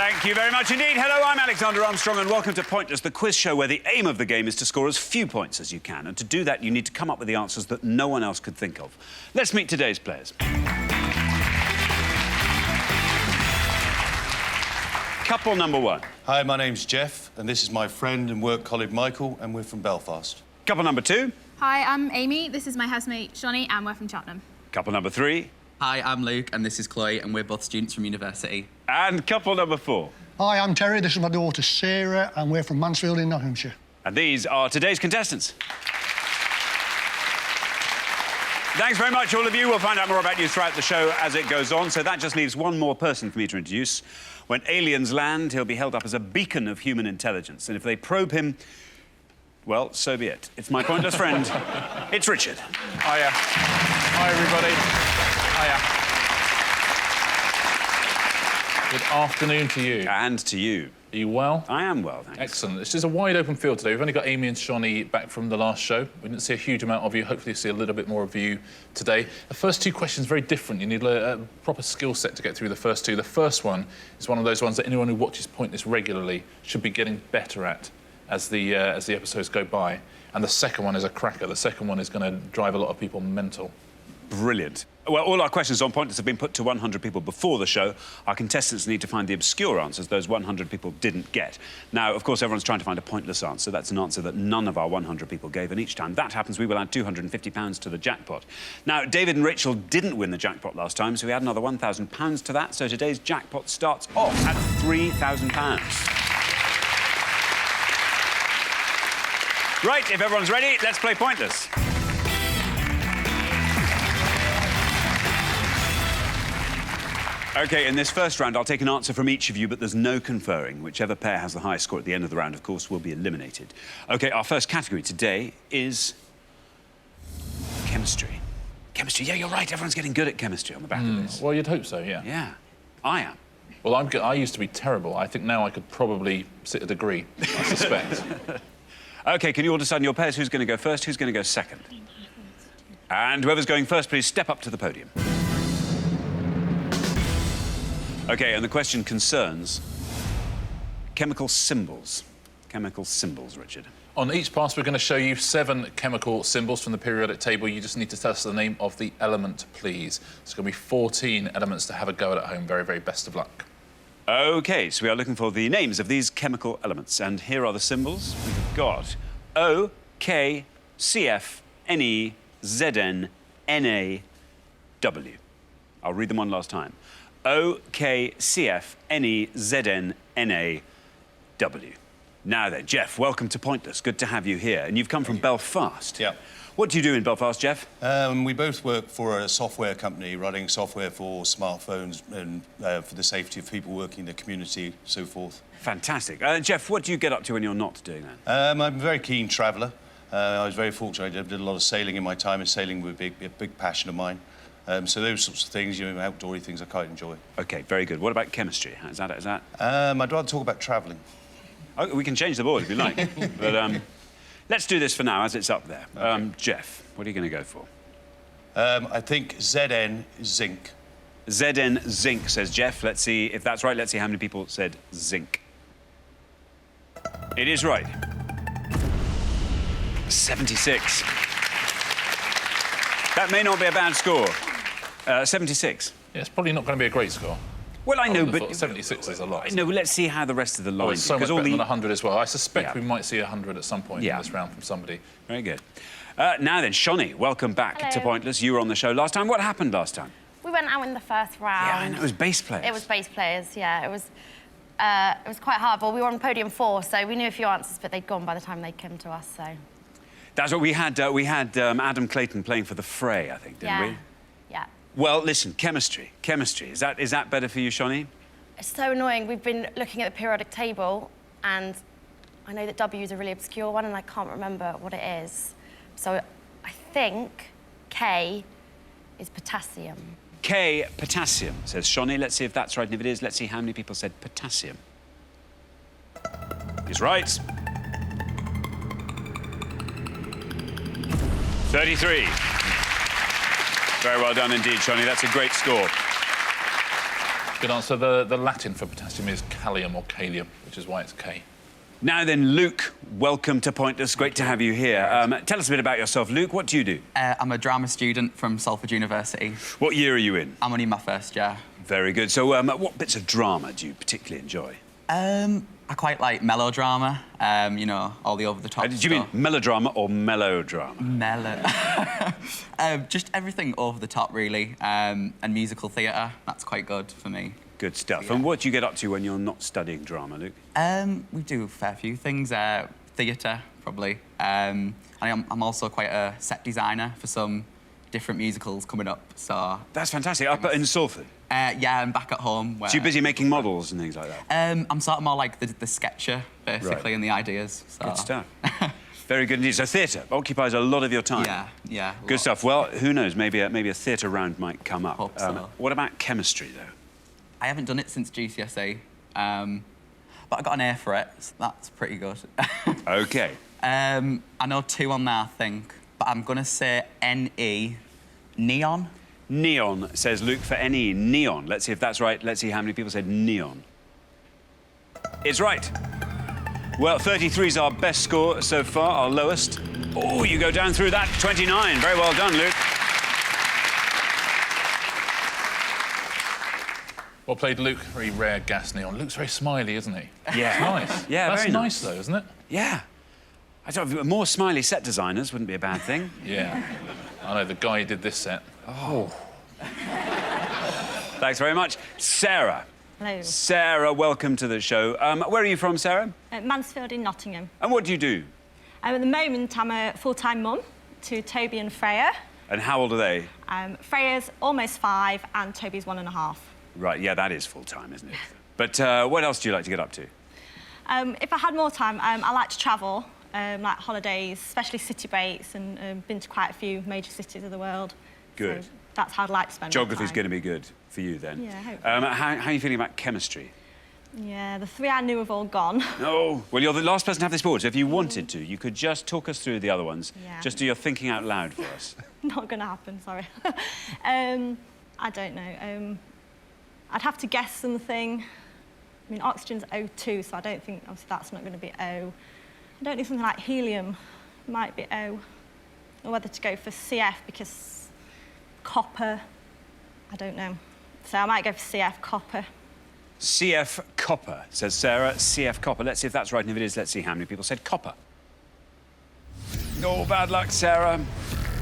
Thank you very much indeed. Hello, I'm Alexander Armstrong and welcome to Pointless, the quiz show where the aim of the game is to score as few points as you can. And to do that, you need to come up with the answers that no one else could think of. Let's meet today's players. Couple number one. Hi, my name's Jeff, and this is my friend and work colleague Michael, and we're from Belfast. Couple number two. Hi, I'm Amy. This is my housemate Shani, and we're from Cheltenham. Couple number three. Hi, I'm Luke, and this is Chloe, and we're both students from university. And couple number four. Hi, I'm Terry. This is my daughter Sarah, and we're from Mansfield in Nottinghamshire. And these are today's contestants. Thanks very much, all of you. We'll find out more about you throughout the show as it goes on. So that just leaves one more person for me to introduce. When aliens land, he'll be held up as a beacon of human intelligence. And if they probe him, well, so be it. It's my pointless friend. It's Richard. Hiya. Hi, everybody. Hiya. Good afternoon to you. And to you. Are you well? I am well, thanks. Excellent. This is a wide open field today. We've only got Amy and Shani back from the last show. We didn't see a huge amount of you. Hopefully see a little bit more of you today. The first two questions, very different. You need a proper skill set to get through the first two. The first one is one of those ones that anyone who watches Pointless regularly should be getting better at as the episodes go by. And the second one is a cracker. The second one is going to drive a lot of people mental. Brilliant. Well, all our questions on Pointless have been put to 100 people before the show. Our contestants need to find the obscure answers those 100 people didn't get. Now, of course, everyone's trying to find a pointless answer. That's an answer that none of our 100 people gave, and each time that happens, we will add £250 to the jackpot. Now, David and Rachel didn't win the jackpot last time, so we add another £1,000 to that, so today's jackpot starts off at £3,000. Right, if everyone's ready, let's play Pointless. OK, in this first round, I'll take an answer from each of you, but there's no conferring. Whichever pair has the highest score at the end of the round, of course, will be eliminated. OK, our first category today is chemistry. Chemistry, yeah, you're right. Everyone's getting good at chemistry on the back of this. Well, you'd hope so, yeah. Yeah, I am. Well, I used to be terrible. I think now I could probably sit a degree, I suspect. OK, can you all decide on your pairs who's going to go first, who's going to go second? And whoever's going first, please step up to the podium. OK, and the question concerns chemical symbols. Chemical symbols, Richard. On each pass, we're going to show you 7 chemical symbols from the periodic table. You just need to tell us the name of the element, please. There's going to be 14 elements to have a go at home. Very, very best of luck. OK, so we are looking for the names of these chemical elements. And here are the symbols. We've got O, K, CF, Ne, Zn, Na, W. I'll read them one last time. O, K, CF, Ne, Zn, Na, W. Now then, Jeff, welcome to Pointless. Good to have you here. And you've come from Belfast. Yeah. What do you do in Belfast, Jeff? We both work for a software company running software for smartphones and for the safety of people working in the community, so forth. Fantastic. Jeff, what do you get up to when you're not doing that? I'm a very keen traveller. I was very fortunate. I did a lot of sailing in my time, and sailing was a big passion of mine. So those sorts of things, you know, outdoorsy things I quite enjoy. OK, very good. What about chemistry? Is that? I'd rather talk about travelling. Oh, we can change the board if you like. But let's do this for now, as it's up there. Okay. Jeff, what are you going to go for? I think Zn is zinc. Zn, zinc, says Jeff. Let's see if that's right. Let's see how many people said zinc. It is right. 76. That may not be a bad score. 76. Yeah, it's probably not going to be a great score. Well, I know, but 76 is a lot. No, let's see how the rest of the line. It's so much better than 100 as well. I suspect we might see 100 at some point in this round from somebody. Very good. Now then, Shani, welcome back to Pointless. You were on the show last time. What happened last time? We went out in the first round. Yeah, I know. It was bass players. It was bass players, yeah. It was quite hard, but we were on podium 4, so we knew a few answers, but they'd gone by the time they came to us, so... That's what we had. We had Adam Clayton playing for the Fray, I think, didn't we? Yeah. Well, listen, chemistry. Chemistry. Is that better for you, Shani? It's so annoying. We've been looking at the periodic table, and I know that W is a really obscure one, and I can't remember what it is. So I think K is potassium. K, potassium, says Shani. Let's see if that's right, and if it is, let's see how many people said potassium. He's right. 33. Very well done indeed, Shani. That's a great score. Good answer. The Latin for potassium is kalium or kalium, which is why it's K. Now then, Luke, welcome to Pointless. Great to have you here. Tell us a bit about yourself, Luke. What do you do? I'm a drama student from Salford University. What year are you in? I'm only in my first year. Very good. So what bits of drama do you particularly enjoy? I quite like melodrama, you know, all the over-the-top Do you mean melodrama or melodrama? Just everything over the top, really, and musical theatre. That's quite good for me. Good stuff. Yeah. And what do you get up to when you're not studying drama, Luke? We do a fair few things. Theatre, probably. I'm also quite a set designer for some different musicals coming up, so... That's fantastic. Up in Salford? Yeah, I'm back at home. Where, So you're busy making models and things like that? I'm sort of more like the sketcher, basically, Right. and the ideas. So. Good stuff. Very good indeed. So theatre occupies a lot of your time. Yeah. Good stuff. Well, who knows? Maybe a theatre round might come up. Hope so. What about chemistry, though? I haven't done it since GCSE, but I got an A for it, so that's pretty good. OK. I know 2 on there, I think, but I'm going to say NE, neon. Neon, says Luke for NE. Neon. Let's see if that's right. Let's see how many people said neon. It's right. Well, 33's our best score so far, our lowest. Oh, you go down through that. 29. Very well done, Luke. Well played, Luke. Very rare gas neon. Luke's very smiley, isn't he? Yeah. It's nice. Yeah, That's very nice, nice. though, isn't it? Yeah. I thought more smiley set designers wouldn't be a bad thing. Yeah. I know, the guy who did this set. Oh. Thanks very much. Sarah. Hello. Sarah, welcome to the show. Where are you from, Sarah? Mansfield in Nottingham. And what do you do? At the moment, I'm a full-time mum to Toby and Freya. And how old are they? Freya's almost 5 and Toby's 1.5. Right, yeah, that is full-time, isn't it? But what else do you like to get up to? If I had more time, I like to travel, like holidays, especially city breaks, and been to quite a few major cities of the world. Good. So that's how I'd like to spend my Geography's time. going to be good for you, then. Yeah, I hope. How are you feeling about chemistry? Yeah, the 3 I knew have all gone. Oh, well, you're the last person to have this board, so if you wanted to, you could just talk us through the other ones. Yeah. Just do your thinking out loud for us. Not going to happen, sorry. I don't know. I'd have to guess something. I mean, oxygen's O2, so I don't think, obviously, that's not going to be O. I don't know, something like helium might be O. Or whether to go for CF, because copper, I don't know. So I might go for CF, copper. CF copper, says Sarah. CF copper. Let's see if that's right, and if it is, let's see how many people said copper. Oh, bad luck, Sarah.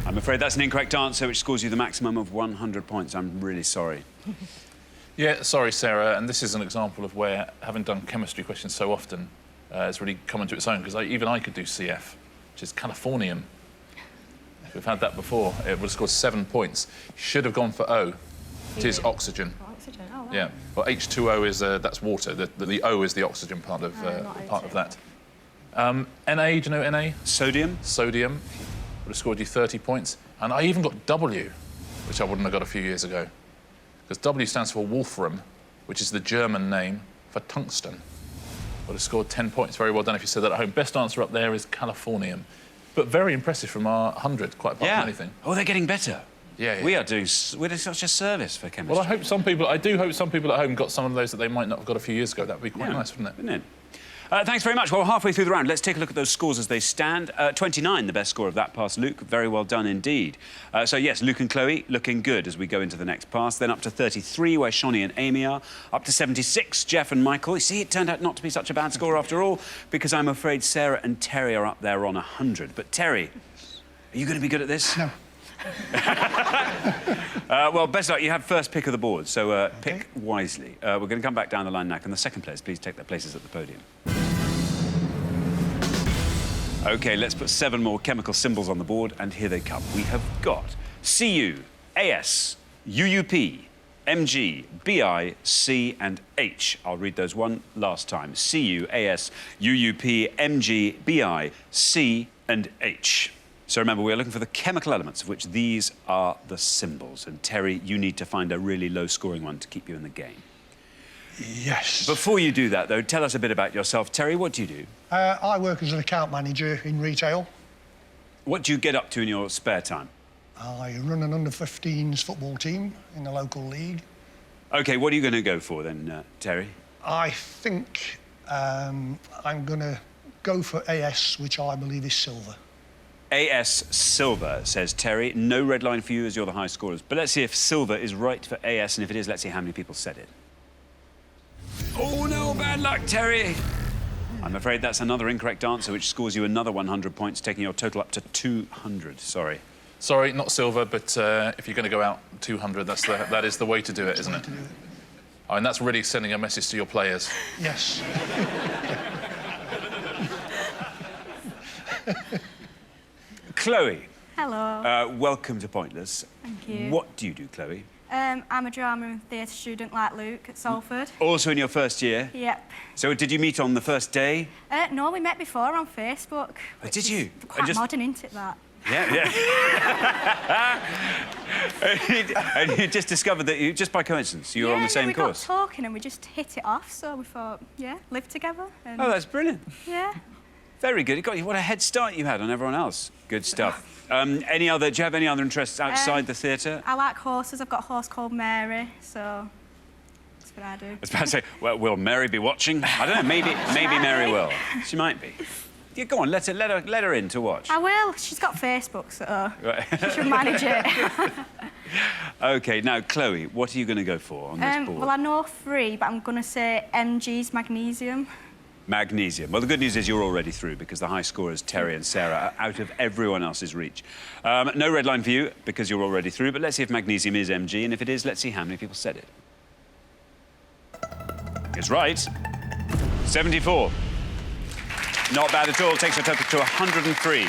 I'm afraid that's an incorrect answer, which scores you the maximum of 100 points. I'm really sorry. Yeah, sorry, Sarah, and this is an example of where, having done chemistry questions so often, it's really come into its own, because even I could do CF, which is Californium. If we've had that before, it would have scored 7 points. Should have gone for O. It is oxygen. Oxygen, oh, wow. Yeah, well, H2O is, that's water. The O is the oxygen part of, not part O2. of that. Na, do you know Na? Sodium? Sodium would have scored you 30 points. And I even got W, which I wouldn't have got a few years ago. Because W stands for Wolfram, which is the German name for tungsten. Would have scored 10 points. Very well done if you said that at home. Best answer up there is Californium. But very impressive from our 100, quite apart from anything. Oh, they're getting better. Yeah. We're doing such a service for chemistry. Well, I do hope some people at home got some of those that they might not have got a few years ago. That would be quite nice, wouldn't it? Wouldn't it? Thanks very much. Well, halfway through the round, let's take a look at those scores as they stand. 29, the best score of that pass, Luke. Very well done indeed. So, yes, Luke and Chloe looking good as we go into the next pass. Then up to 33, where Shani and Amy are. Up to 76, Jeff and Michael. You see, it turned out not to be such a bad score after all, because I'm afraid Sarah and Terry are up there on 100. But, Terry, are you going to be good at this? No. Well, best luck. You have first pick of the board, so pick wisely. We're going to come back down the line now. Can the second players please take their places at the podium? OK, let's put 7 more chemical symbols on the board, and here they come. We have got Cu, As, UUP, Mg, Bi, C and H. I'll read those one last time. Cu, As, UUP, Mg, Bi, C and H. So remember, we're looking for the chemical elements of which these are the symbols. And Terry, you need to find a really low-scoring one to keep you in the game. Yes. Before you do that, though, tell us a bit about yourself. Terry, what do you do? I work as an account manager in retail. What do you get up to in your spare time? I run an under-15s football team in the local league. OK, what are you going to go for then, Terry? I think I'm going to go for AS, which I believe is silver. AS silver, says Terry. No red line for you as you're the high scorers. But let's see if silver is right for AS, and if it is, let's see how many people said it. Oh, no, bad luck, Terry. I'm afraid that's another incorrect answer, which scores you another 100 points, taking your total up to 200. Sorry. Sorry, not silver, but if you're going to go out 200, that is the way to do it, isn't it? Oh, and that's really sending a message to your players. Yes. Chloe. Hello. Welcome to Pointless. Thank you. What do you do, Chloe? I'm a drama and theatre student like Luke at Salford. Also in your first year? Yep. So did you meet on the first day? No, we met before on Facebook. Oh, did you? Quite modern, isn't it, that? Yeah, yeah. And you just discovered that just by coincidence you were on the same course? Yeah, we got talking and we just hit it off, so we thought, yeah, live together. And oh, that's brilliant. yeah. Very good. What a head start you had on everyone else. Good stuff. Do you have any other interests outside the theatre? I like horses. I've got a horse called Mary, so that's what I do. I was about to say, well, will Mary be watching? I don't know, maybe Mary will. She might be. Yeah, go on, let her in to watch. I will. She's got Facebook, so she should manage it. OK, now, Chloe, what are you going to go for on this board? Well, I know 3, but I'm going to say MG's magnesium. Magnesium. Well, the good news is you're already through because the high scorers, Terry and Sarah, are out of everyone else's reach. No red line for you because you're already through, but let's see if magnesium is MG, and if it is, let's see how many people said it. It's right. 74. Not bad at all. Takes your total to 103.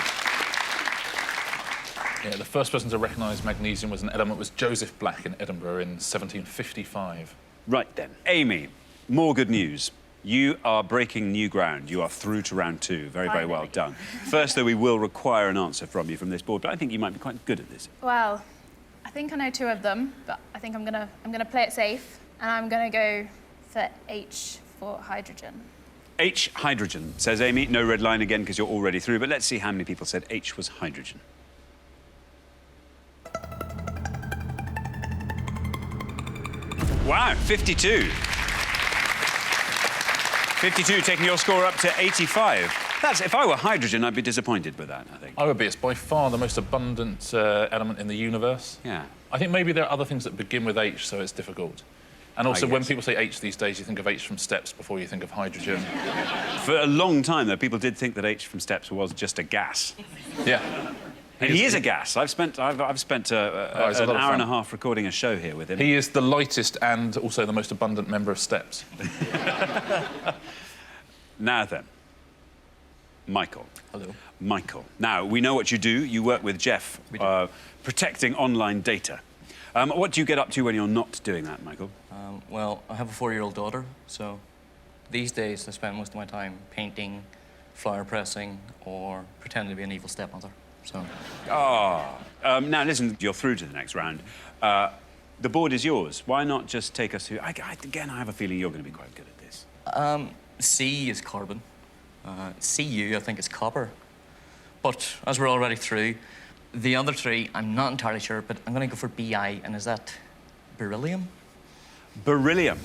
Yeah, the first person to recognise magnesium as an element was Joseph Black in Edinburgh in 1755. Right then. Amy, more good news. You are breaking new ground. You are through to round 2. Very, very well done. First, though, we will require an answer from you from this board, but I think you might be quite good at this. Well, I think I know 2 of them, but I think I'm gonna play it safe, and I'm gonna go for H for hydrogen. H, hydrogen, says Amy. No red line again because you're already through, but let's see how many people said H was hydrogen. Wow, 52. 52, taking your score up to 85. If I were hydrogen, I'd be disappointed with that, I think. I would be. It's by far the most abundant element in the universe. Yeah. I think maybe there are other things that begin with H, so it's difficult. And also, when people say H these days, you think of H from Steps before you think of hydrogen. For a long time, though, people did think that H from Steps was just a gas. Yeah. And he is a gas. I've spent an hour and a half recording a show here with him. He is the lightest and also the most abundant member of Steps. Now then, Michael. Hello. Michael. Now, we know what you do. You work with Jeff, protecting online data. What do you get up to when you're not doing that, Michael? Well, I have a 4-year-old daughter, so these days I spend most of my time painting, flower pressing, or pretending to be an evil stepmother. So. Now listen, you're through to the next round. The board is yours. Why not just take us through? Again, I have a feeling you're going to be quite good at this. C is carbon. Cu, I think, is copper. But as we're already through, the other 3, I'm not entirely sure, but I'm going to go for Bi, and is that beryllium? Beryllium.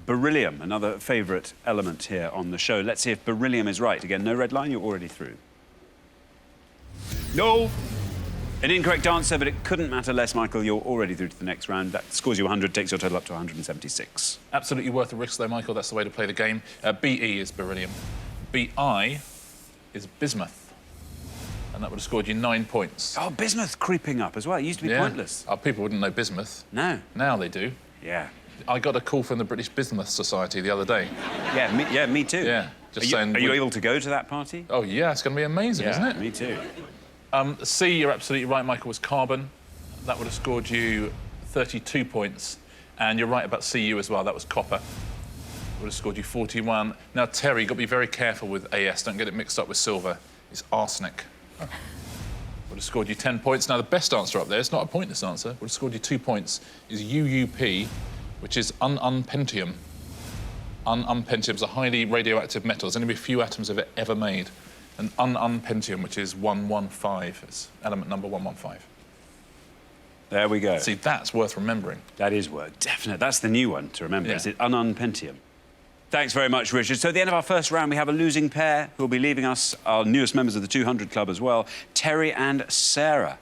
Beryllium, another favourite element here on the show. Let's see if beryllium is right. Again, no red line, you're already through. No! An incorrect answer, but it couldn't matter less, Michael. You're already through to the next round. That scores you 100, takes your total up to 176. Absolutely worth the risk, though, Michael. That's the way to play the game. BE is beryllium. BI is bismuth. And that would have scored you 9 points. Oh, bismuth creeping up as well. It used to be pointless. People wouldn't know bismuth. No. Now they do. Yeah. I got a call from the British Bismuth Society the other day. Yeah, me too. Yeah, just saying... Are you able to go to that party? Oh, yeah, it's going to be amazing, isn't it? Me too. C, you're absolutely right, Michael, was carbon. That would have scored you 32 points. And you're right about Cu as well, that was copper. Would have scored you 41. Now, Terry, you've got to be very careful with AS. Don't get it mixed up with silver. It's arsenic. Would have scored you 10 points. Now, the best answer up there, it's not a pointless answer, would have scored you 2 points, is UUP, which is unpentium. Unpentium is a highly radioactive metal. There's only a few atoms of it ever made. And unpentium, which is 115. It's element number 115. There we go. See, that's worth remembering. That is worth, definitely. That's the new one to remember. Yeah. Is it Unknown Pentium? Thanks very much, Richard. So at the end of our first round, we have a losing pair who will be leaving us, our newest members of the 200 Club as well, Terry and Sarah.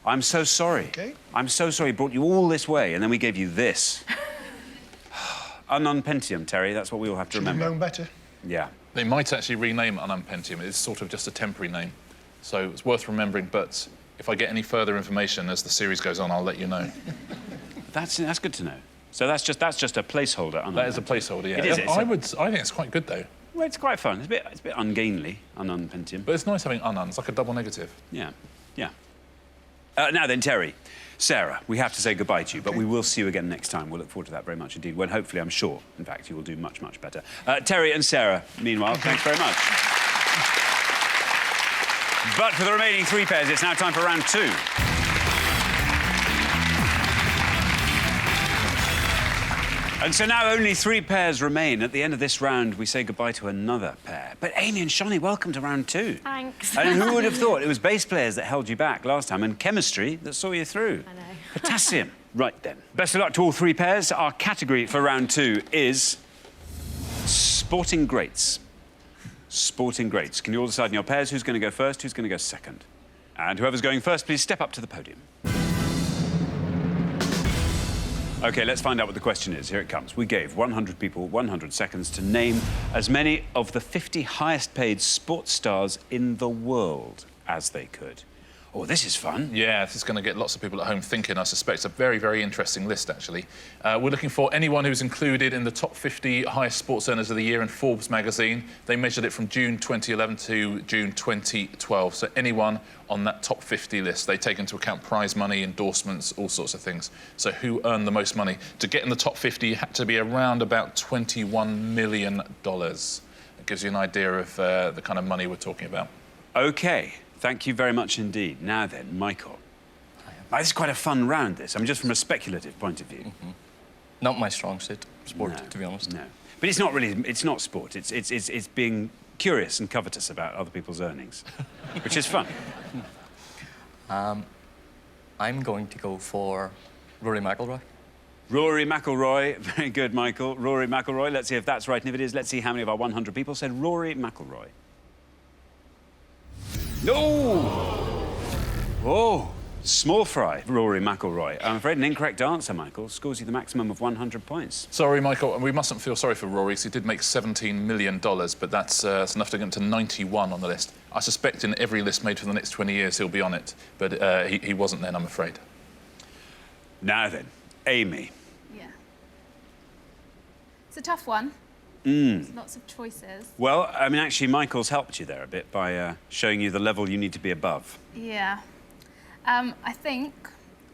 I'm so sorry. Okay. I'm so sorry. Brought you all this way, and then we gave you this. Unknown Pentium, Terry. That's what we all have to Should have remember. known better. Yeah. They might actually rename Unknown Pentium. It's sort of just a temporary name. So it's worth remembering, but if I get any further information as the series goes on, I'll let you know. That's good to know. So that's just a placeholder. That is a placeholder, yeah. It is. I think it's quite good, though. Well, it's quite fun. It's a bit ungainly, Unknown Pentium. But it's nice having unknown. It's like a double negative. Yeah, yeah. Now then, Terry, Sarah, we have to say goodbye to you, but we will see you again next time. We'll look forward to that very much indeed, when hopefully, I'm sure, in fact, you will do much, much better. Terry and Sarah, meanwhile, thanks very much. But for the remaining 3 pairs, it's now time for round 2. And so now only 3 pairs remain. At the end of this round, we say goodbye to another pair. But Amy and Shani, welcome to round 2. Thanks. And who would have thought it was bass players that held you back last time and chemistry that saw you through? I know. Potassium. Right then. Best of luck to all 3 pairs. Our category for round 2 is sporting greats. Sporting greats. Can you all decide in your pairs who's going to go first, who's going to go second? And whoever's going first, please step up to the podium. OK, let's find out what the question is. Here it comes. We gave 100 people 100 seconds to name as many of the 50 highest-paid sports stars in the world as they could. Oh, this is fun. Yeah, this is going to get lots of people at home thinking, I suspect. It's a very, very interesting list, actually. We're looking for anyone who's included in the top 50 highest sports earners of the year in Forbes magazine. They measured it from June 2011 to June 2012. So anyone on that top 50 list. They take into account prize money, endorsements, all sorts of things. So who earned the most money? To get in the top 50, you had to be around about $21 million. It gives you an idea of the kind of money we're talking about. OK. Thank you very much indeed. Now then, Michael. This is quite a fun round, this. I mean, just from a speculative point of view. Mm-hmm. Not my strong suit, sport, to be honest. No. But it's not really, it's not sport. It's being curious and covetous about other people's earnings, which is fun. I'm going to go for Rory McIlroy. Rory McIlroy. Very good, Michael. Rory McIlroy. Let's see if that's right. And if it is, let's see how many of our 100 people said Rory McIlroy. No! Oh, small fry, Rory McIlroy. I'm afraid an incorrect answer, Michael. Scores you the maximum of 100 points. Sorry, Michael, and we mustn't feel sorry for Rory, because he did make $17 million, but that's enough to get him to 91 on the list. I suspect in every list made for the next 20 years he'll be on it, but he wasn't then, I'm afraid. Now then, Amy. Yeah. It's a tough one. There's lots of choices. Well, I mean, actually, Michael's helped you there a bit by showing you the level you need to be above. Yeah. I think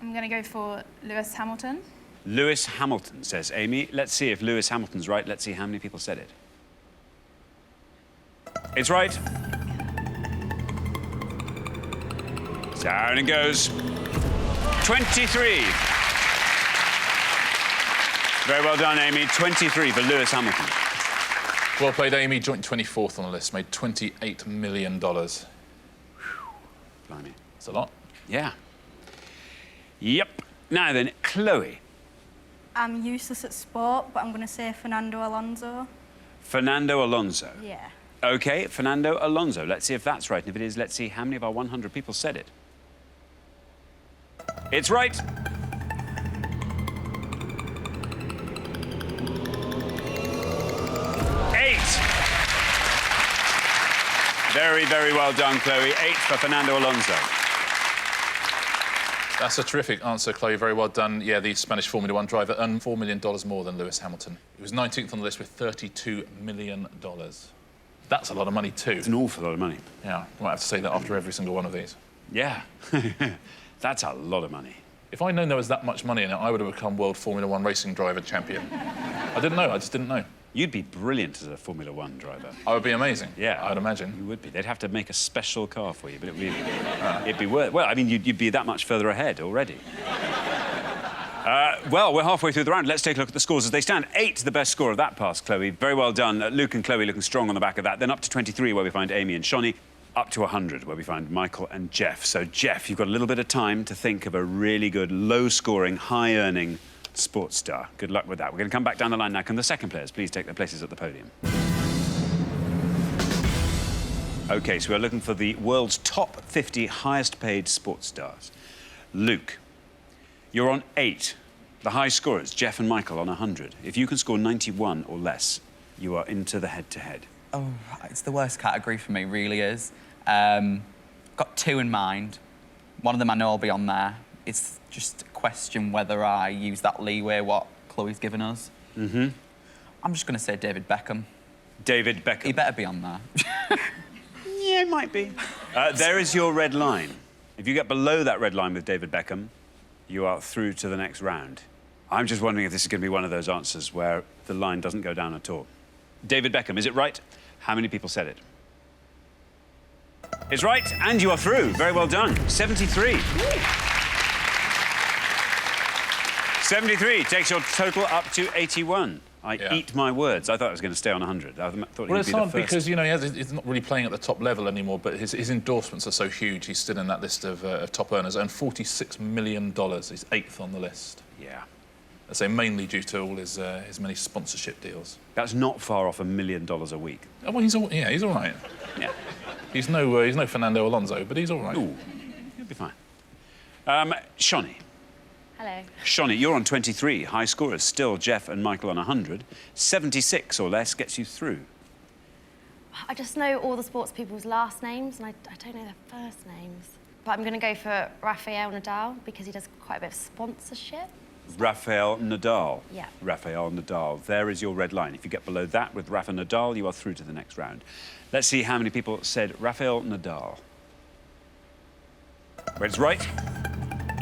I'm going to go for Lewis Hamilton. Lewis Hamilton, says Amy. Let's see if Lewis Hamilton's right. Let's see how many people said it. It's right. Down it goes. 23. Very well done, Amy. 23 for Lewis Hamilton. Well played, Amy. Joint 24th on the list, made $28 million. Blimey. That's a lot. Yeah. Yep. Now then, Chloe. I'm useless at sport, but I'm going to say Fernando Alonso. Fernando Alonso. Yeah. OK, Fernando Alonso. Let's see if that's right. And if it is, let's see how many of our 100 people said it. It's right. Very, very well done, Chloe. 8 for Fernando Alonso. That's a terrific answer, Chloe. Very well done. Yeah, the Spanish Formula One driver earned $4 million more than Lewis Hamilton. He was 19th on the list with $32 million. That's a lot of money, too. It's an awful lot of money. Yeah, we might have to say that after every single one of these. Yeah. That's a lot of money. If I'd known there was that much money in it, I would have become World Formula One racing driver champion. I didn't know. I just didn't know. You'd be brilliant as a Formula One driver. I would be amazing. Yeah. I'd imagine. You would be. They'd have to make a special car for you, but it'd be worth... Well, I mean, you'd be that much further ahead already. Well, we're halfway through the round. Let's take a look at the scores as they stand. 8, the best score of that pass, Chloe. Very well done. Luke and Chloe looking strong on the back of that. Then up to 23, where we find Amy and Shani. up to 100, where we find Michael and Jeff. So, Jeff, you've got a little bit of time to think of a really good, low-scoring, high-earning sports star. Good luck with that. We're going to come back down the line now. Can the second players please take their places at the podium? OK, so we're looking for the world's top 50 highest-paid sports stars. Luke, you're on 8. The high scorers, Jeff and Michael, on 100. If you can score 91 or less, you are into the head-to-head. Oh, it's the worst category for me, really is. Got 2 in mind. One of them I know will be on there. It's just a question whether I use that leeway what Chloe's given us. Mm-hmm. I'm just going to say David Beckham. David Beckham. He better be on there. Yeah, it might be. There is your red line. If you get below that red line with David Beckham, you are through to the next round. I'm just wondering if this is going to be one of those answers where the line doesn't go down at all. David Beckham, is it right? How many people said it? It's right, and you are through. Very well done. 73. 73 takes your total up to 81. I eat my words. I thought I was going to stay on 100. I thought Well, he'd be it's the hard first. because, you know, he's not really playing at the top level anymore, but his endorsements are so huge. He's still in that list of top earners, and $46 million. He's 8th on the list. Yeah. I say mainly due to all his many sponsorship deals. That's not far off $1 million a week. Oh, well, he's all right. Yeah. He's no Fernando Alonso, but he's all right. Ooh, he'll be fine. Shani. Hello. Shani, you're on 23. High scorers still Jeff and Michael on 100. 76 or less gets you through. I just know all the sports people's last names, and I don't know their first names. But I'm going to go for Rafael Nadal, because he does quite a bit of sponsorship. Rafael Nadal. Yeah. Rafael Nadal. There is your red line. If you get below that with Rafa Nadal, you are through to the next round. Let's see how many people said Rafael Nadal. Well, it's right.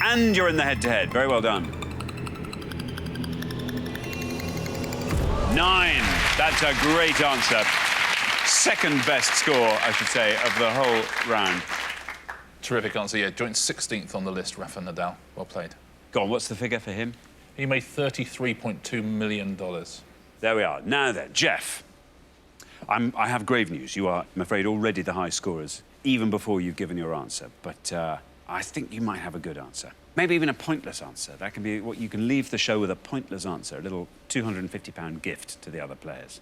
And you're in the head-to-head. Very well done. 9. That's a great answer. Second best score, I should say, of the whole round. Terrific answer, yeah. Joint 16th on the list, Rafa Nadal. Well played. Go on, what's the figure for him? He made $33.2 million. There we are. Now then, Jeff. I have grave news. You are, I'm afraid, already the high scorers, even before you've given your answer. But I think you might have a good answer. Maybe even a pointless answer. That can be what you can leave the show with, a pointless answer, a little £250 gift to the other players.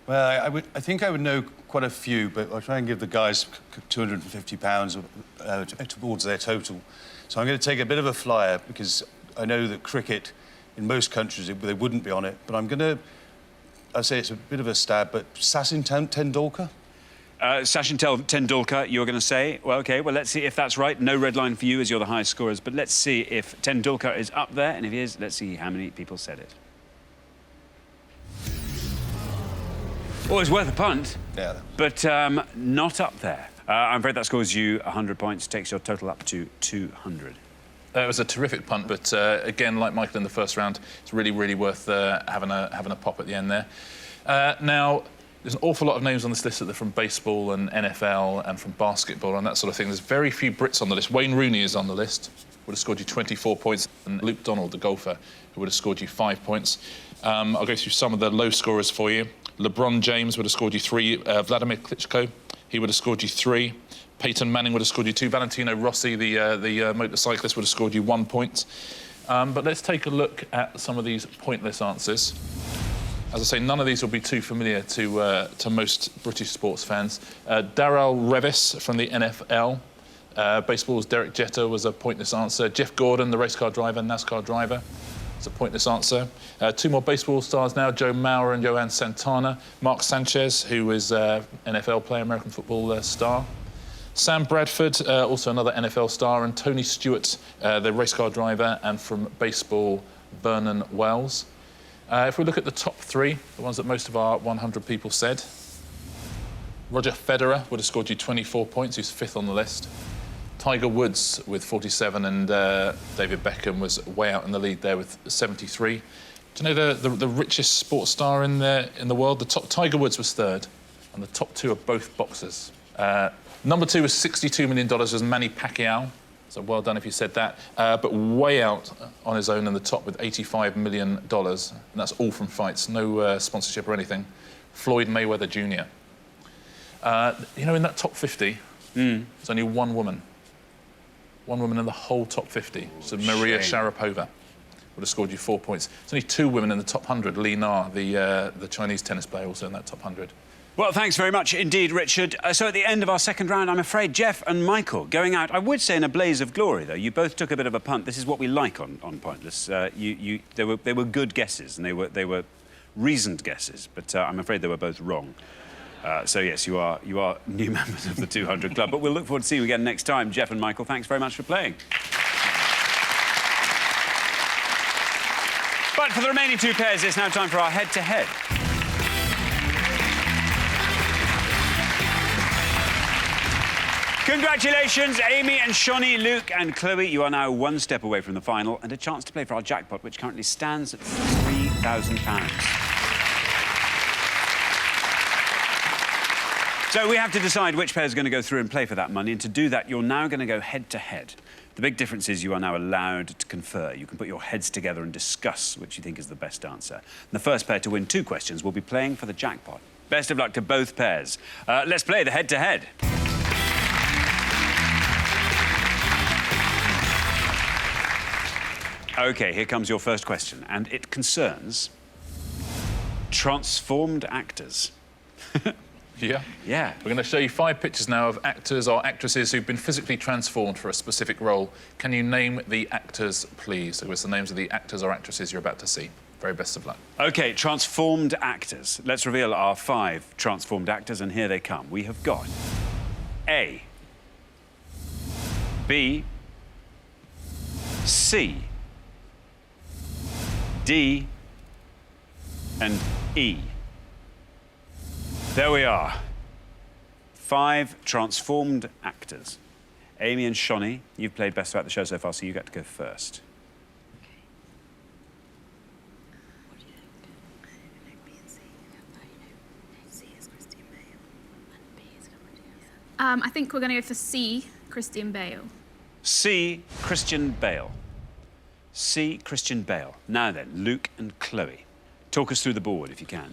Well, I think I would know quite a few, but I'll try and give the guys £250 towards their total. So I'm going to take a bit of a flyer, because I know that cricket, in most countries, they wouldn't be on it. But I'm going to, I'd say it's a bit of a stab, but Sachin Tendulkar? Sachin Tendulkar, you're going to say? Well, OK, well, let's see if that's right. No red line for you as you're the highest scorers, but let's see if Tendulkar is up there, and if he is, let's see how many people said it. Oh, it's worth a punt. Yeah. But not up there. I'm afraid that scores you 100 points, takes your total up to 200. It was a terrific punt, but again, like Michael in the first round, it's really, really worth having a pop at the end there. Now, there's an awful lot of names on this list that are from baseball and NFL and from basketball and that sort of thing. There's very few Brits on the list. Wayne Rooney is on the list, would have scored you 24 points, and Luke Donald, the golfer, who would have scored you 5 points. I'll go through some of the low scorers for you. LeBron James would have scored you 3. Vladimir Klitschko, he would have scored you 3. Peyton Manning would have scored you 2. Valentino Rossi, the motorcyclist, would have scored you 1 point. But let's take a look at some of these pointless answers. As I say, none of these will be too familiar to most British sports fans. Darrell Revis from the NFL. Baseball's Derek Jeter was a pointless answer. Jeff Gordon, the race car driver, NASCAR driver. It's a pointless answer. 2 more baseball stars now, Joe Mauer and Johan Santana. Mark Sanchez, who is NFL player, American football star. Sam Bradford, also another NFL star, and Tony Stewart, the race car driver, and from baseball, Vernon Wells. If we look at the top 3, the ones that most of our 100 people said, Roger Federer would have scored you 24 points, who's 5th on the list. Tiger Woods with 47, and David Beckham was way out in the lead there with 73. Do you know the richest sports star in the world? Tiger Woods was 3rd, and the top 2 are both boxers. Number 2 was $62 million, was Manny Pacquiao. So well done if you said that. But way out on his own in the top with $85 million, and that's all from fights, no sponsorship or anything. Floyd Mayweather Jr. You know, in that top 50, There's only one woman. One woman in the whole top 50. So Maria Sharapova would have scored you 4 points. There's only 2 women in the top 100. Li Na, the Chinese tennis player, also in that top 100. Well, thanks very much indeed, Richard. So at the end of our second round, I'm afraid Jeff and Michael going out, I would say in a blaze of glory, though. You both took a bit of a punt. This is what we like on Pointless. They were good guesses, and they were reasoned guesses, but I'm afraid they were both wrong. So, yes, you are new members of the 200 Club, but we'll look forward to seeing you again next time. Jeff and Michael, thanks very much for playing. But for the remaining 2 pairs, it's now time for our head-to-head. Congratulations, Amy and Shoni, Luke and Chloe. You are now 1 step away from the final and a chance to play for our jackpot, which currently stands at £3,000. So we have to decide which pair is going to go through and play for that money, and to do that, you're now going to go head-to-head. The big difference is you are now allowed to confer. You can put your heads together and discuss which you think is the best answer. And the first pair to win 2 questions will be playing for the jackpot. Best of luck to both pairs. Let's play the head-to-head. OK, here comes your first question, and it concerns transformed actors. Yeah? Yeah. We're going to show you 5 pictures now of actors or actresses who've been physically transformed for a specific role. Can you name the actors, please? So it's the names of the actors or actresses you're about to see. Very best of luck. OK, transformed actors. Let's reveal our 5 transformed actors, and here they come. We have got A, B, C, D, and E. There we are. 5 transformed actors. Amy and Shoni, you've played best throughout the show so far, so you get to go first. What do you think? I like B and C. C is Christian Bale, and B is I think we're going to go for C, Christian Bale. C, Christian Bale. C, Christian Bale. Now then, Luke and Chloe. Talk us through the board, if you can.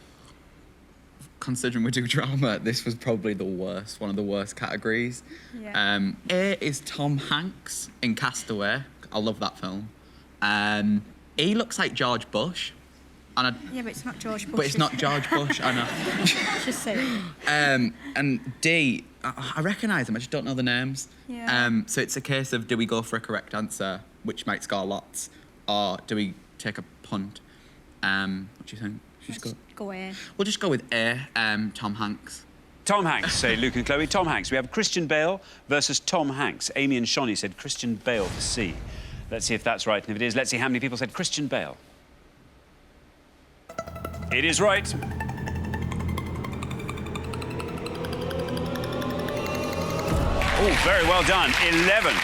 Considering we do drama, this was probably the worst, one of the worst categories. Yeah. A is Tom Hanks in Castaway. I love that film. E looks like George Bush. And Yeah, but it's not George Bush. but it's not George Bush, I know. Just say. And D, I recognise them, I just don't know the names. Yeah. So it's a case of, do we go for a correct answer, which might score lots, or do we take a punt? What do you think? Go A. We'll just go with A, Tom Hanks. Tom Hanks, say Luke and Chloe. Tom Hanks. We have Christian Bale versus Tom Hanks. Amy and Shoni said Christian Bale for C. Let's see if that's right, and if it is, let's see how many people said Christian Bale. It is right. Oh, very well done. 11.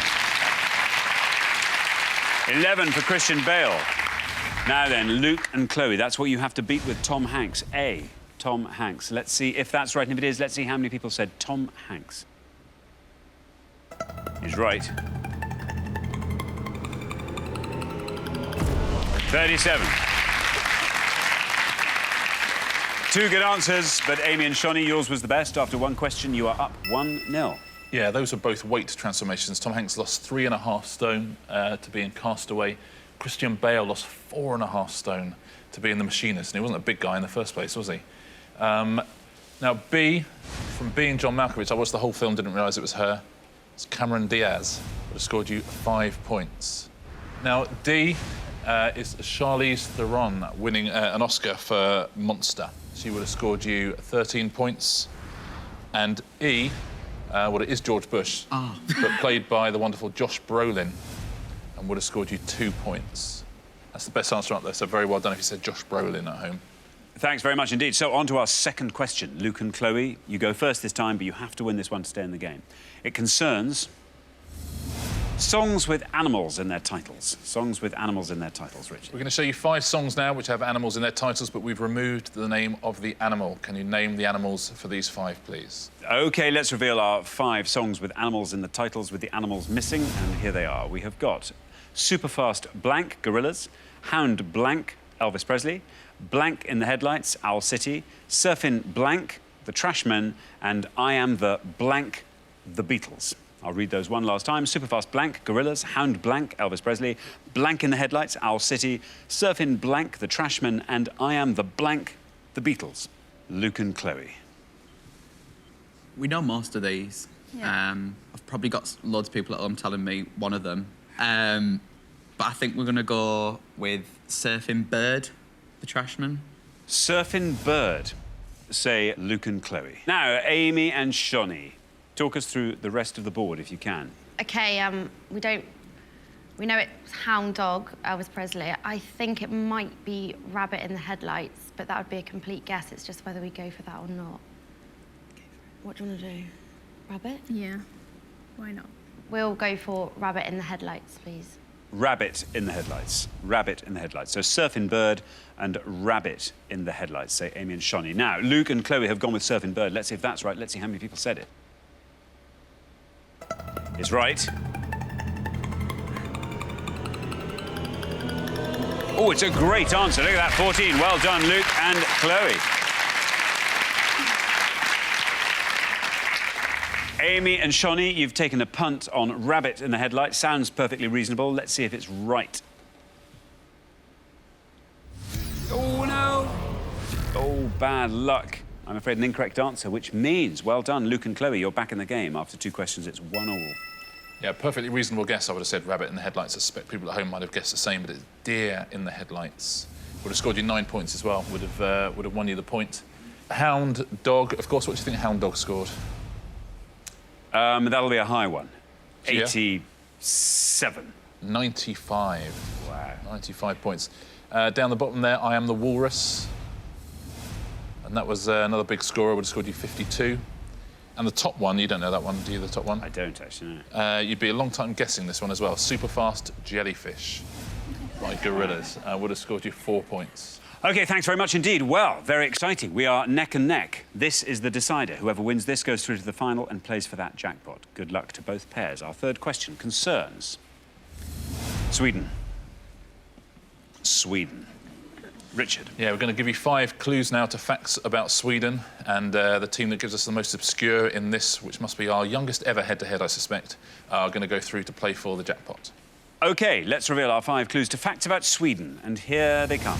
11 for Christian Bale. Now then, Luke and Chloe, that's what you have to beat with Tom Hanks. A, Tom Hanks. Let's see if that's right, and if it is, let's see how many people said Tom Hanks. He's right. 37. 2 good answers, but Amy and Shoni, yours was the best. After 1 question, you are up 1-0. Yeah, those were both weight transformations. Tom Hanks lost 3.5 stone to be in Castaway. Christian Bale lost 4.5 stone to be in The Machinist, and he wasn't a big guy in the first place, was he? Now, B, from B and John Malkovich, I watched the whole film, didn't realise it was her. It's Cameron Diaz, would have scored you 5 points. Now, D is Charlize Theron, winning an Oscar for Monster. She would have scored you 13 points. And E, well, it is George Bush, but played by the wonderful Josh Brolin, and would have scored you 2 points. That's the best answer out there, so very well done if you said Josh Brolin at home. Thanks very much indeed. So on to our second question. Luke and Chloe, you go first this time, but you have to win this one to stay in the game. It concerns songs with animals in their titles. Songs with animals in their titles, Richard. We're going to show you 5 songs now which have animals in their titles, but we've removed the name of the animal. Can you name the animals for these 5, please? OK, let's reveal our 5 songs with animals in the titles with the animals missing, and here they are. We have got Superfast Blank, Gorillaz, Hound Blank, Elvis Presley, Blank in the Headlights, Owl City, Surfin' Blank, The Trashmen, and I Am the Blank the Beatles. I'll read those one last time. Superfast blank, Gorillaz, Hound blank, Elvis Presley, Blank in the Headlights, Owl City, Surfin' blank, The Trashmen, and I Am the blank, the Beatles. Luke and Chloe. We know most of these. Yeah. I've probably got loads of people at home telling me one of them. But I think we're going to go with Surfing Bird, The Trashmen. Surfin' Bird, say Luke and Chloe. Now, Amy and Shonny, talk us through the rest of the board, if you can. OK, we know it's Hound Dog, Elvis Presley. I think it might be Rabbit in the Headlights, but that would be a complete guess. It's just whether we go for that or not. What do you want to do? Rabbit? Yeah. Why not? We'll go for Rabbit in the Headlights, please. Rabbit in the Headlights. Rabbit in the Headlights. So Surfing Bird and Rabbit in the Headlights, say Amy and Shonny. Now, Luke and Chloe have gone with Surfing Bird. Let's see if that's right. Let's see how many people said it. It's right. Oh, it's a great answer. Look at that, 14. Well done, Luke and Chloe. Amy and Shonny, you've taken a punt on Rabbit in the Headlights. Sounds perfectly reasonable. Let's see if it's right. Oh, no. Oh, bad luck. I'm afraid an incorrect answer, which means, well done, Luke and Chloe, you're back in the game. After 2 questions, it's 1-1. Yeah, perfectly reasonable guess. I would have said Rabbit in the Headlights. I suspect people at home might have guessed the same, but it's Deer in the Headlights. Would have scored you 9 points as well. Would have won you the point. Hound Dog. Of course, what do you think Hound Dog scored? That'll be a high one. Yeah. 87. 95. Wow. 95 points. Down the bottom there, I Am the Walrus. And that was another big scorer. Would have scored you 52. And the top one, you don't know that one, do you, the top one? I don't, actually, no. You'd be a long time guessing this one as well. Superfast Jellyfish by Gorillaz. Would have scored you 4 points. OK, thanks very much indeed. Well, very exciting. We are neck and neck. This is the decider. Whoever wins this goes through to the final and plays for that jackpot. Good luck to both pairs. Our third question concerns Sweden. Sweden. Richard. Yeah, we're going to give you 5 clues now to facts about Sweden, and the team that gives us the most obscure in this, which must be our youngest ever head-to-head, I suspect, are going to go through to play for the jackpot. OK, let's reveal our 5 clues to facts about Sweden, and here they come.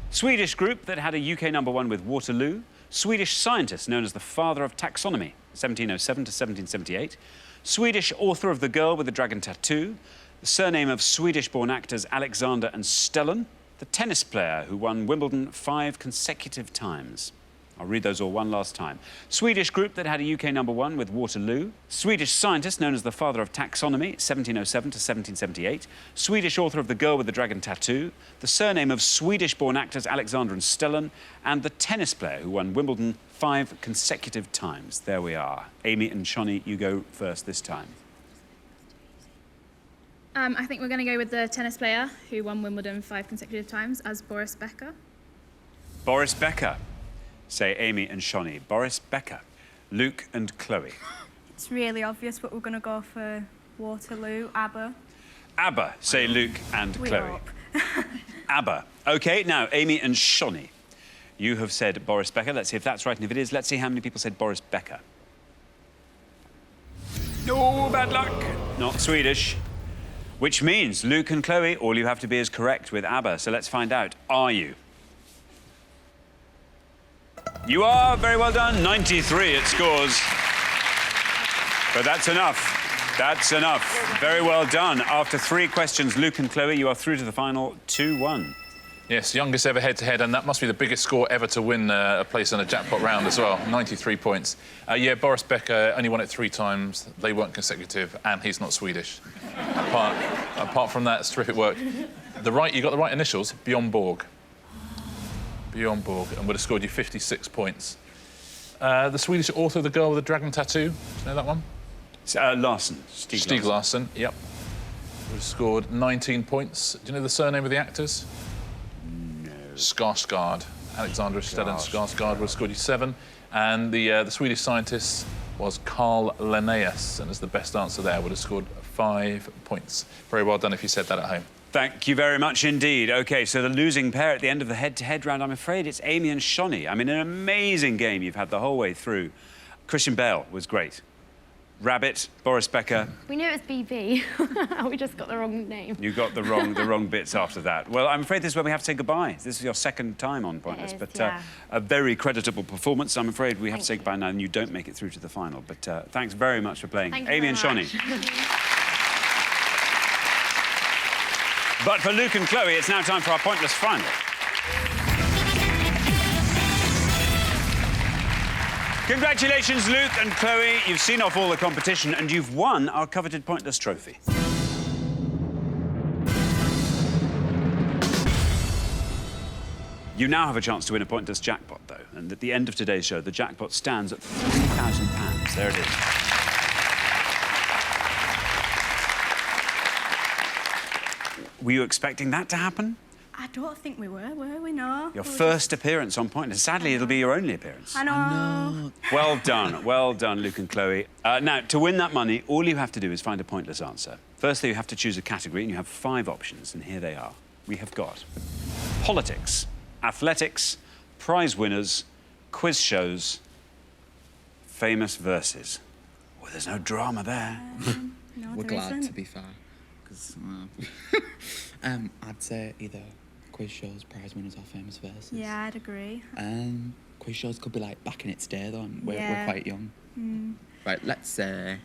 Swedish group that had a UK #1 with Waterloo. Swedish scientist known as the father of taxonomy, 1707 to 1778. Swedish author of The Girl with the Dragon Tattoo. The surname of Swedish-born actors Alexander and Stellan. The tennis player who won Wimbledon 5 consecutive times. I'll read those all one last time. Swedish group that had a UK #1 with Waterloo. Swedish scientist known as the father of taxonomy, 1707 to 1778. Swedish author of The Girl with the Dragon Tattoo. The surname of Swedish-born actors Alexander and Stellan. And the tennis player who won Wimbledon 5 consecutive times. There we are. Amy and Shonny, you go first this time. I think we're going to go with the tennis player who won Wimbledon 5 consecutive times as Boris Becker. Boris Becker. Say Amy and Shonny. Boris Becker. Luke and Chloe. It's really obvious, but we're going to go for Waterloo, ABBA. ABBA. Say Luke and We Chloe. hope. ABBA. OK, now, Amy and Shonny. You have said Boris Becker. Let's see if that's right, and if it is, let's see how many people said Boris Becker. Oh, bad luck. Not Swedish. Which means, Luke and Chloe, all you have to be is correct with ABBA. So let's find out. Are you? You are. Very well done. 93 it scores. But that's enough. That's enough. Very well done. After 3 questions, Luke and Chloe, you are through to the final 2-1. Yes, youngest ever head-to-head, and that must be the biggest score ever to win a place in a jackpot round as well. 93 points. Yeah, Boris Becker only won it 3 times. They weren't consecutive, and he's not Swedish. Apart from that, it's terrific work. You got the right initials, Bjorn Borg. Bjorn Borg, and would have scored you 56 points. The Swedish author of The Girl with the Dragon Tattoo. Do you know that one? Larsson. Stieg Larsson, yep. Would have scored 19 points. Do you know the surname of the actors? Skarsgård. Alexander Stellan Skarsgård would have scored you 7. And the Swedish scientist was Carl Linnaeus, and as the best answer there, would have scored 5 points. Very well done if you said that at home. Thank you very much indeed. OK, so the losing pair at the end of the head-to-head round, I'm afraid it's Amy and Shonny. I mean, an amazing game you've had the whole way through. Christian Bale was great. Rabbit, Boris Becker. We knew it was BB. We just got the wrong name. You got the wrong bits after that. Well, I'm afraid this is where we have to say goodbye. This is your second time on Pointless, but a very creditable performance. I'm afraid we have to say goodbye now, and you don't make it through to the final. But thanks very much for playing, Amy and Shoni. But for Luke and Chloe, it's now time for our Pointless final. Congratulations, Luke and Chloe. You've seen off all the competition and you've won our coveted Pointless trophy. You now have a chance to win a Pointless jackpot, though. And at the end of today's show, the jackpot stands at £3,000. There it is. Were you expecting that to happen? I don't think we were we? No. Your first appearance on Pointless. Sadly, it'll be your only appearance. I know. Well done, Luke and Chloe. Now, to win that money, all you have to do is find a pointless answer. Firstly, you have to choose a category, and you have 5 options, and here they are. We have got politics, athletics, prize winners, quiz shows, famous verses. Well, there's no drama there. No, We're there glad, isn't. to be fair. Because I'd say either quiz shows, prize winners, or famous verses. Yeah, I'd agree. Quiz shows could be like back in its day, though, and we're quite young. Right, let's say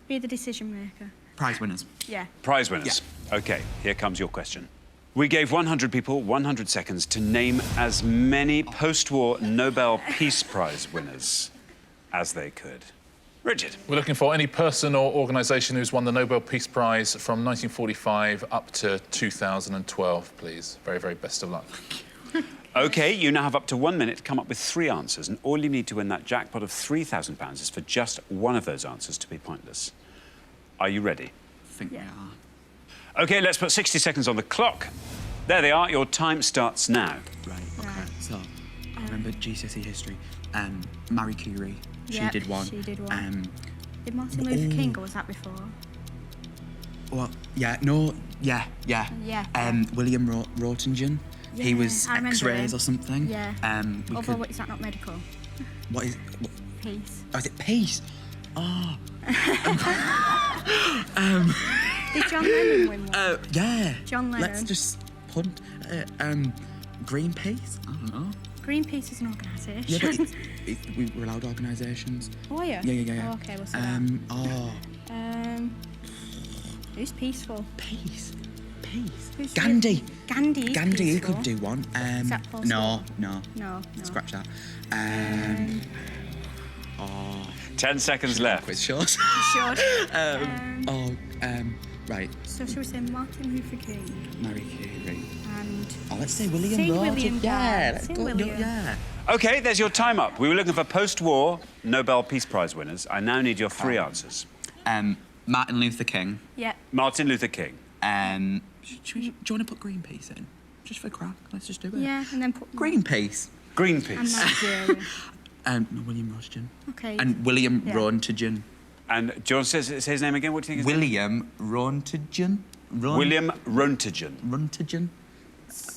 Be the decision maker. prize winners. Yeah. Prize winners. Yeah. OK, here comes your question. We gave 100 people 100 seconds to name as many post-war Nobel Peace Prize winners as they could. Richard. We're looking for any person or organisation who's won the Nobel Peace Prize from 1945 up to 2012, please. Very, very best of luck. OK, you now have up to 1 minute to come up with 3 answers, and all you need to win that jackpot of £3,000 is for just one of those answers to be pointless. Are you ready? I think we are. OK, let's put 60 seconds on the clock. There they are. Your time starts now. Right, OK. So, I remember GCSE history. Marie Curie. She did one. She did one. Did Martin Luther King, or was that before? Well, yeah, no, yeah. William Röntgen. Yeah, He was I remember X-rays him. or something. Yeah. Although, is that not medical? What is... Peace. Oh, is it peace? Oh. Did John Lennon win one? Yeah. John Lennon. Let's just punt. Greenpeace? I don't know. Greenpeace is an organisation. Yeah, but we're allowed organisations. Oh, yeah? Yeah. Oh, OK, we'll say that. Who's peaceful? Peace. Who's Gandhi. Gandhi is Gandhi, he peaceful. could do one. Is that possible? No. No. Scratch that. 10 seconds left. Quiz shows. Sure. Right. So shall we say Martin Luther King? Marie Curie. And... Oh, let's say William Say Röntgen. William, Yeah, let's let's say go. William. Yeah. OK, there's your time up. We were looking for post-war Nobel Peace Prize winners. I now need your 3 answers. Martin Luther King. Yeah. Martin Luther King. Do you want to put Greenpeace in? Just for crack. Let's just do it. Yeah, and then put... Greenpeace. Greenpeace. And Nigeria. No, William Röntgen. OK. And William Röntgen. And do you want to say his name again? What do you think his William Röntgen. William Röntgen. Röntgen.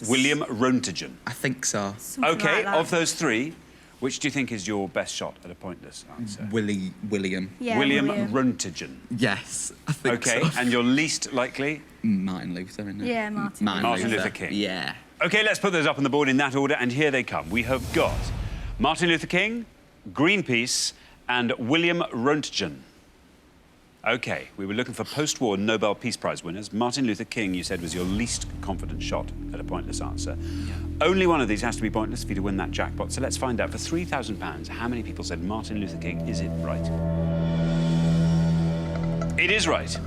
William Röntgen. I think so. Something OK, like that. of those 3, which do you think is your best shot at a pointless answer? William. Yeah, William Röntgen. Yes, I think so. OK, and your least likely? Martin Luther, isn't it? Yeah, Martin Luther King. Yeah. OK, let's put those up on the board in that order, and here they come. We have got Martin Luther King, Greenpeace, and William Röntgen. OK, we were looking for post-war Nobel Peace Prize winners. Martin Luther King, you said, was your least confident shot at a pointless answer. Yeah. Only one of these has to be pointless for you to win that jackpot. So let's find out, for £3,000, how many people said Martin Luther King? Is it right? It is right.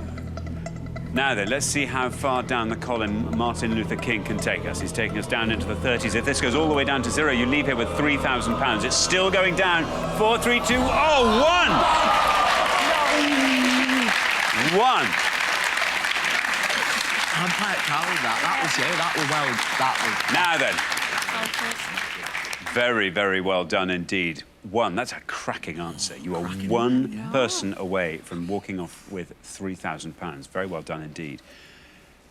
Now then, let's see how far down the column Martin Luther King can take us. He's taking us down into the 30s. If this goes all the way down to 0, you leave here with £3,000. It's still going down. 4, 3, 2, oh, 1! 1. I'm quite proud of that. That was you. That was... Now then. Very, very well done indeed. 1. That's a cracking answer. You are one person away from walking off with £3,000. Very well done indeed.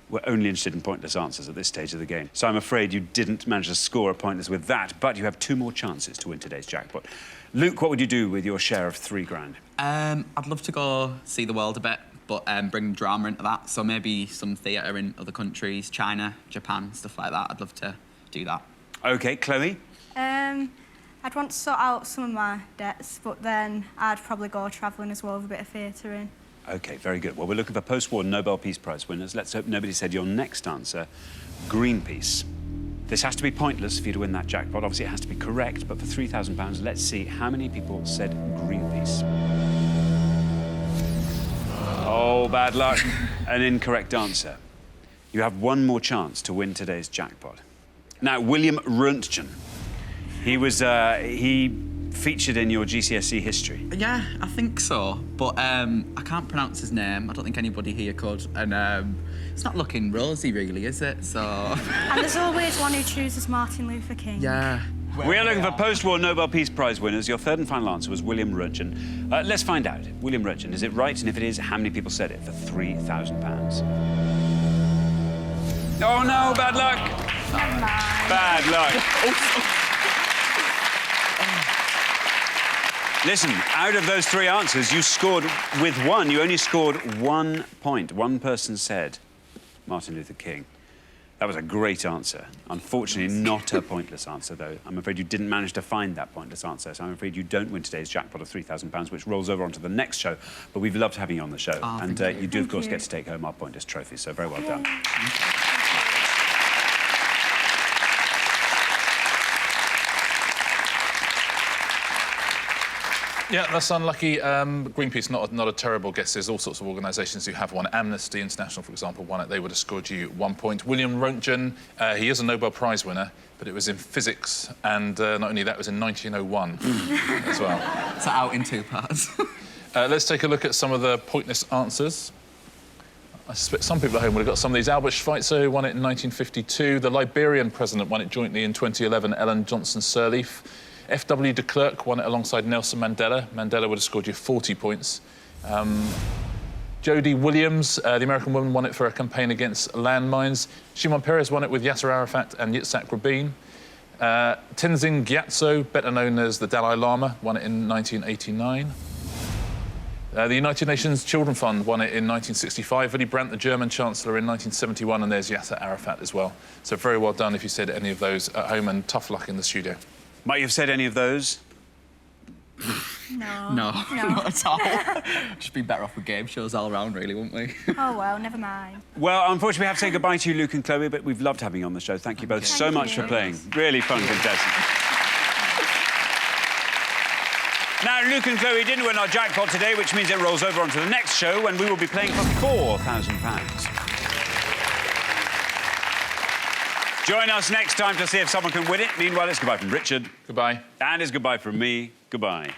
We're only interested in pointless answers at this stage of the game. So I'm afraid you didn't manage to score a pointless with that, but you have 2 more chances to win today's jackpot. Luke, what would you do with your share of £3,000? I'd love to go see the world a bit, but bring drama into that. So maybe some theatre in other countries, China, Japan, stuff like that. I'd love to do that. OK, Chloe? I'd want to sort out some of my debts, but then I'd probably go travelling as well with a bit of theatring. OK, very good. Well, we're looking for post-war Nobel Peace Prize winners. Let's hope nobody said your next answer, Greenpeace. This has to be pointless for you to win that jackpot. Obviously, it has to be correct, but for £3,000, let's see how many people said Greenpeace. Oh, bad luck. An incorrect answer. You have 1 more chance to win today's jackpot. Now, William Röntgen. He featured in your GCSE history. Yeah, I think so, but I can't pronounce his name. I don't think anybody here could, and it's not looking rosy, really, is it? So. And there's always one who chooses Martin Luther King. Yeah. We are looking for post-war Nobel Peace Prize winners. Your third and final answer was William Röntgen. Let's find out. William Röntgen, is it right? And if it is, how many people said it for £3,000? Oh, no, bad luck. Bad luck. Listen, out of those 3 answers, you scored with 1. You only scored 1 point. 1 person said Martin Luther King. That was a great answer. Unfortunately, not a pointless answer, though. I'm afraid you didn't manage to find that pointless answer, so I'm afraid you don't win today's jackpot of £3,000, which rolls over onto the next show. But we've loved having you on the show. Oh, and you do, of course, get to take home our pointless trophy, so very well done. Yeah, that's unlucky. Greenpeace, not a terrible guess. There's all sorts of organisations who have won. Amnesty International, for example, won it. They would have scored you 1 point. William Röntgen, he is a Nobel Prize winner, but it was in physics, and not only that, it was in 1901 as well. So out in 2 parts. Let's take a look at some of the pointless answers. I suspect some people at home would have got some of these. Albert Schweitzer won it in 1952. The Liberian president won it jointly in 2011, Ellen Johnson Sirleaf. F.W. de Klerk won it alongside Nelson Mandela. Mandela would have scored you 40 points. Jodie Williams, the American woman, won it for a campaign against landmines. Shimon Peres won it with Yasser Arafat and Yitzhak Rabin. Tenzin Gyatso, better known as the Dalai Lama, won it in 1989. The United Nations Children Fund won it in 1965. Willy Brandt, the German Chancellor, in 1971, and there's Yasser Arafat as well. So very well done if you said any of those at home, and tough luck in the studio. Might you have said any of those? No. No, not at all. Just be better off with game shows all around, really, wouldn't we? Oh, well, never mind. Well, unfortunately, we have to say goodbye to you, Luke and Chloe, but we've loved having you on the show. Thank you both so much for playing. Really fun contestants. Now, Luke and Chloe didn't win our jackpot today, which means it rolls over onto the next show when we will be playing for £4,000. Join us next time to see if someone can win it. Meanwhile, it's goodbye from Richard. Goodbye. And it's goodbye from me. Goodbye.